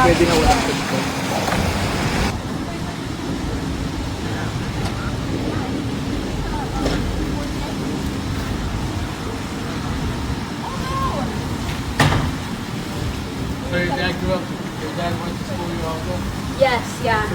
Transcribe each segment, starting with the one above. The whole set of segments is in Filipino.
pwede na walang pwesto. So your dad grew up, your dad went to school, your uncle? Yes, yeah.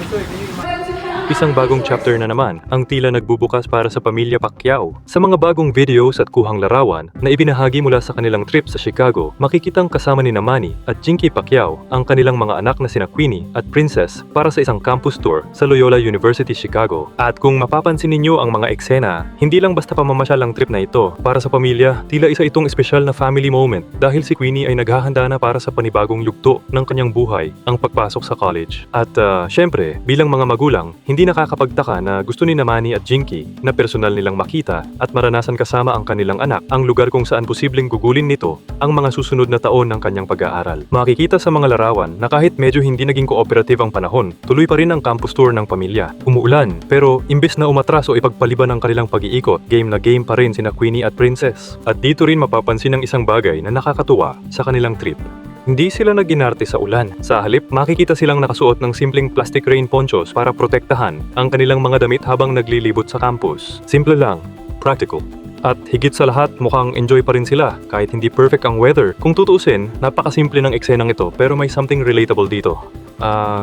Isang bagong chapter na naman ang tila nagbubukas para sa pamilya Pacquiao. Sa mga bagong videos at kuhang larawan na ibinahagi mula sa kanilang trip sa Chicago, makikitang kasama ni Manny at Jinky Pacquiao ang kanilang mga anak na sina Queenie at Princess para sa isang campus tour sa Loyola University, Chicago. At kung mapapansin ninyo ang mga eksena, hindi lang basta pamamasyal ang trip na ito. Para sa pamilya, tila isa itong espesyal na family moment dahil si Queenie ay naghahanda na para sa panibagong yugto ng kanyang buhay, ang pagpasok sa college. At syempre, bilang mga magulang, hindi nakakapagtaka na gusto ni Manny at Jinky na personal nilang makita at maranasan kasama ang kanilang anak ang lugar kung saan posibleng gugulin nito ang mga susunod na taon ng kanyang pag-aaral. Makikita sa mga larawan na kahit medyo hindi naging cooperative ang panahon, tuloy pa rin ang campus tour ng pamilya. Umuulan, pero imbes na umatras o ipagpaliban ang kanilang pag-iikot, game na game pa rin sina Queenie at Princess. At dito rin mapapansin ang isang bagay na nakakatuwa sa kanilang trip. Hindi sila nag-inarte sa ulan. Sa halip, makikita silang nakasuot ng simpleng plastic rain ponchos para protektahan ang kanilang mga damit habang naglilibot sa campus. Simple lang, practical. At higit sa lahat, mukhang enjoy pa rin sila kahit hindi perfect ang weather. Kung tutuusin, napakasimple ng eksenang ito pero may something relatable dito.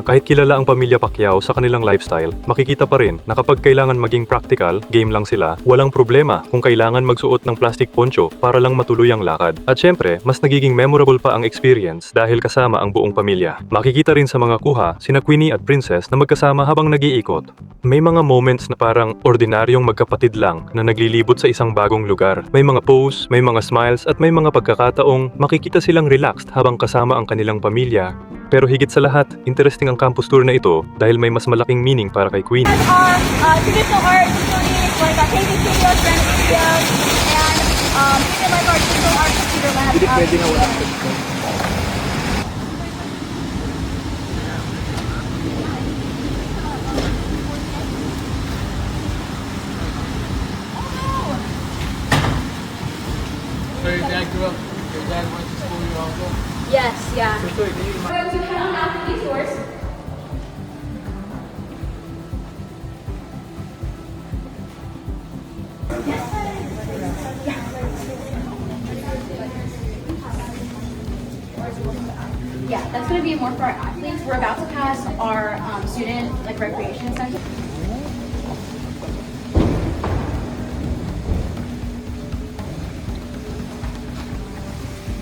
Kahit kilala ang pamilya Pacquiao sa kanilang lifestyle, makikita pa rin na kapag kailangan maging practical, game lang sila, walang problema kung kailangan magsuot ng plastic poncho para lang matuloy ang lakad. At syempre, mas nagiging memorable pa ang experience dahil kasama ang buong pamilya. Makikita rin sa mga kuha, sina Queenie at Princess na magkasama habang nag-iikot. May mga moments na parang ordinaryong magkapatid lang na naglilibot sa isang bagong lugar. May mga pose, may mga smiles at may mga pagkakataong makikita silang relaxed habang kasama ang kanilang pamilya. Pero higit sa lahat, interesting ang campus tour na ito dahil may mas malaking meaning para kay Queenie. Our traditional art facilities like our painting studios, dance studios, and even like our digital art computer lab. Hindi pwede na walang pwesto. So your dad grew up, your dad went to school, your uncle? Yes, yeah. So can you We're going to head on after these doors. Yeah, that's going to be more for our athletes. We're about to pass our student recreation center.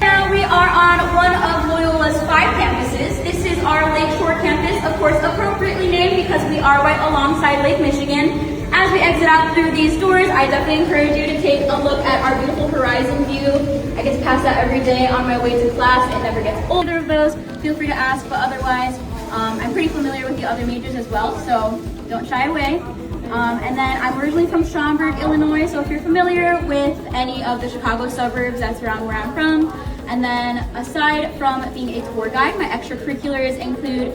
Now we are on one of Loyola's 5 campuses. This is our Lakeshore campus, of course appropriately named because we are right alongside Lake Michigan. As we exit out through these doors, I definitely encourage you to take a look at our beautiful horizon view. I get to pass that every day on my way to class. It never gets older of those. Feel free to ask, but otherwise, I'm pretty familiar with the other majors as well, so don't shy away. And then I'm originally from Schaumburg, Illinois, so if you're familiar with any of the Chicago suburbs, that's around where I'm from. And then aside from being a tour guide, my extracurriculars include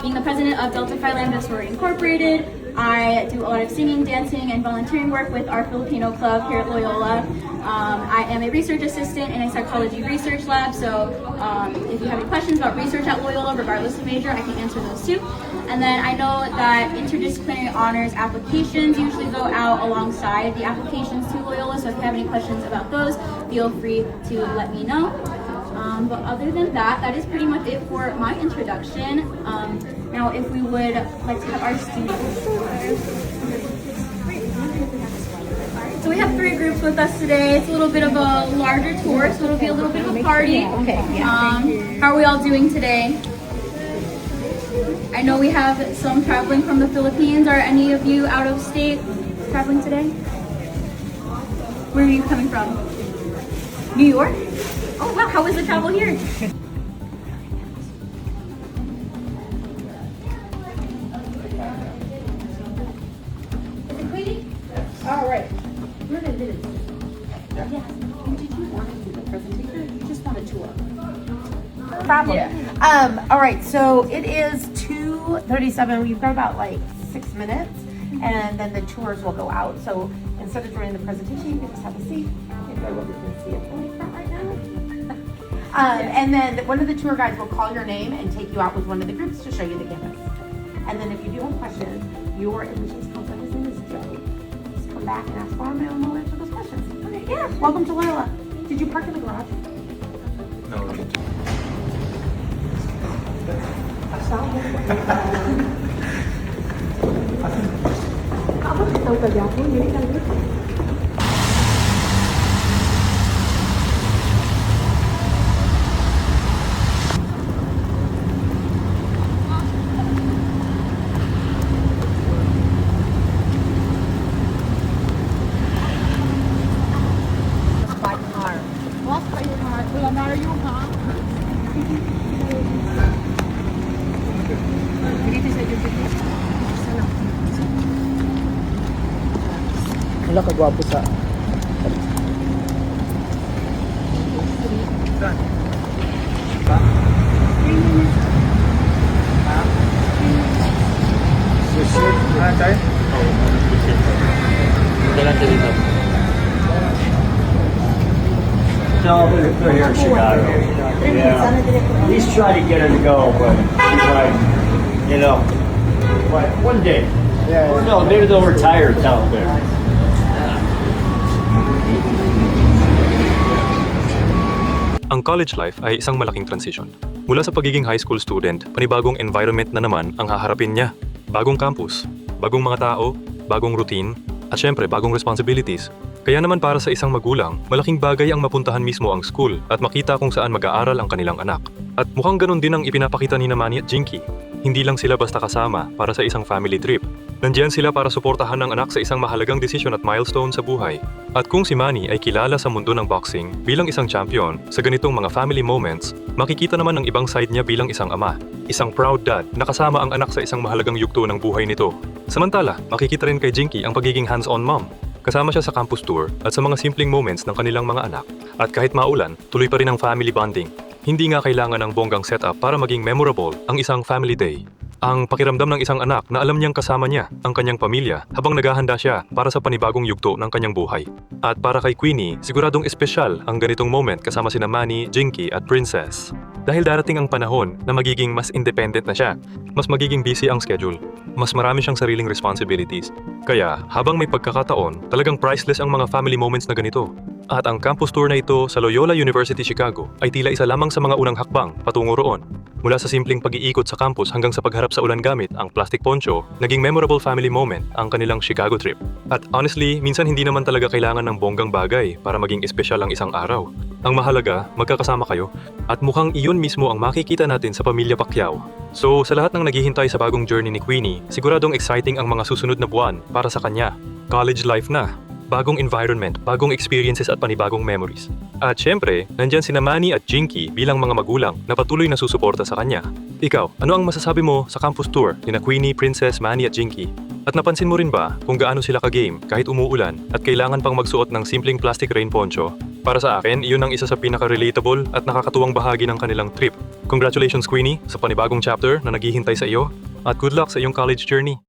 being the president of Delta Phi Lambda Sorority Incorporated. I do a lot of singing, dancing, and volunteering work with our Filipino club here at Loyola. I am a research assistant in a psychology research lab, so if you have any questions about research at Loyola, regardless of major, I can answer those too. And then I know that interdisciplinary honors applications usually go out alongside the applications to Loyola, so if you have any questions about those, feel free to let me know. But other than that, that is pretty much it for my introduction. Now, if we would like to have our students. So we have 3 groups with us today. It's a little bit of a larger tour, so it'll be a little bit of a party. How are we all doing today? I know we have some traveling from the Philippines. Are any of you out of state traveling today? Where are you coming from? New York? Oh wow, how was the travel here? All right. We're gonna do this. Yeah. Did you want to do the presentation or you just want a tour? Problem. Yeah. All right, so it is 2:37. We've got about like 6 minutes and then the tours will go out. So instead of joining the presentation, you can just have a seat. Maybe I will can see it from the front right now. And then one of the tour guides will call your name and take you out with one of the groups to show you the campus. And then if you do have questions, your admissions counselor, his name is Joe. Just come back and ask for him and we'll answer those questions. Okay, yeah. Welcome to Loyola. Did you park in the garage? No. Wala kagwapo sa... No, they're here in Chicago. Yeah. He's trying to get her to go, but like, you know, but one day. Yeah. Or no, maybe they'll retire down there. Ang college life ay isang malaking transition. Mula sa pagiging high school student, panibagong environment na naman ang haharapin niya. Bagong campus, bagong mga tao, bagong routine, at syempre bagong responsibilities. Kaya naman para sa isang magulang, malaking bagay ang mapuntahan mismo ang school at makita kung saan mag-aaral ang kanilang anak. At mukhang ganun din ang ipinapakita ni Manny at Jinky. Hindi lang sila basta kasama para sa isang family trip. Nandiyan sila para suportahan ng anak sa isang mahalagang desisyon at milestone sa buhay. At kung si Manny ay kilala sa mundo ng boxing bilang isang champion sa ganitong mga family moments, makikita naman ang ibang side niya bilang isang ama. Isang proud dad na kasama ang anak sa isang mahalagang yugto ng buhay nito. Samantala, makikita rin kay Jinky ang pagiging hands-on mom. Kasama siya sa campus tour at sa mga simpleng moments ng kanilang mga anak. At kahit maulan, tuloy pa rin ang family bonding. Hindi nga kailangan ng bonggang setup para maging memorable ang isang family day. Ang pakiramdam ng isang anak na alam niyang kasama niya ang kanyang pamilya habang naghahanda siya para sa panibagong yugto ng kanyang buhay. At para kay Queenie, siguradong espesyal ang ganitong moment kasama sina Manny, Jinky at Princess. Dahil darating ang panahon na magiging mas independent na siya, mas magiging busy ang schedule, mas marami siyang sariling responsibilities. Kaya habang may pagkakataon, talagang priceless ang mga family moments na ganito. At ang campus tour na ito sa Loyola University Chicago ay tila isa lamang sa mga unang hakbang patungo roon. Mula sa simpleng pag-iikot sa campus hanggang sa pagharap sa ulan gamit ang plastic poncho, naging memorable family moment ang kanilang Chicago trip. At honestly, minsan hindi naman talaga kailangan ng bonggang bagay para maging espesyal ang isang araw. Ang mahalaga, magkakasama kayo at mukhang iyon mismo ang makikita natin sa pamilya Pacquiao. So sa lahat ng naghihintay sa bagong journey ni Queenie, siguradong exciting ang mga susunod na buwan para sa kanya. College life na. Bagong environment, bagong experiences at panibagong memories. At syempre, nandyan sina Manny at Jinky bilang mga magulang na patuloy na susuporta sa kanya. Ikaw, ano ang masasabi mo sa campus tour ni na Queenie, Princess, Manny at Jinky? At napansin mo rin ba kung gaano sila ka-game kahit umuulan at kailangan pang magsuot ng simpleng plastic rain poncho? Para sa akin, iyon ang isa sa pinaka-relatable at nakakatuwang bahagi ng kanilang trip. Congratulations Queenie sa panibagong chapter na naghihintay sa iyo at good luck sa iyong college journey.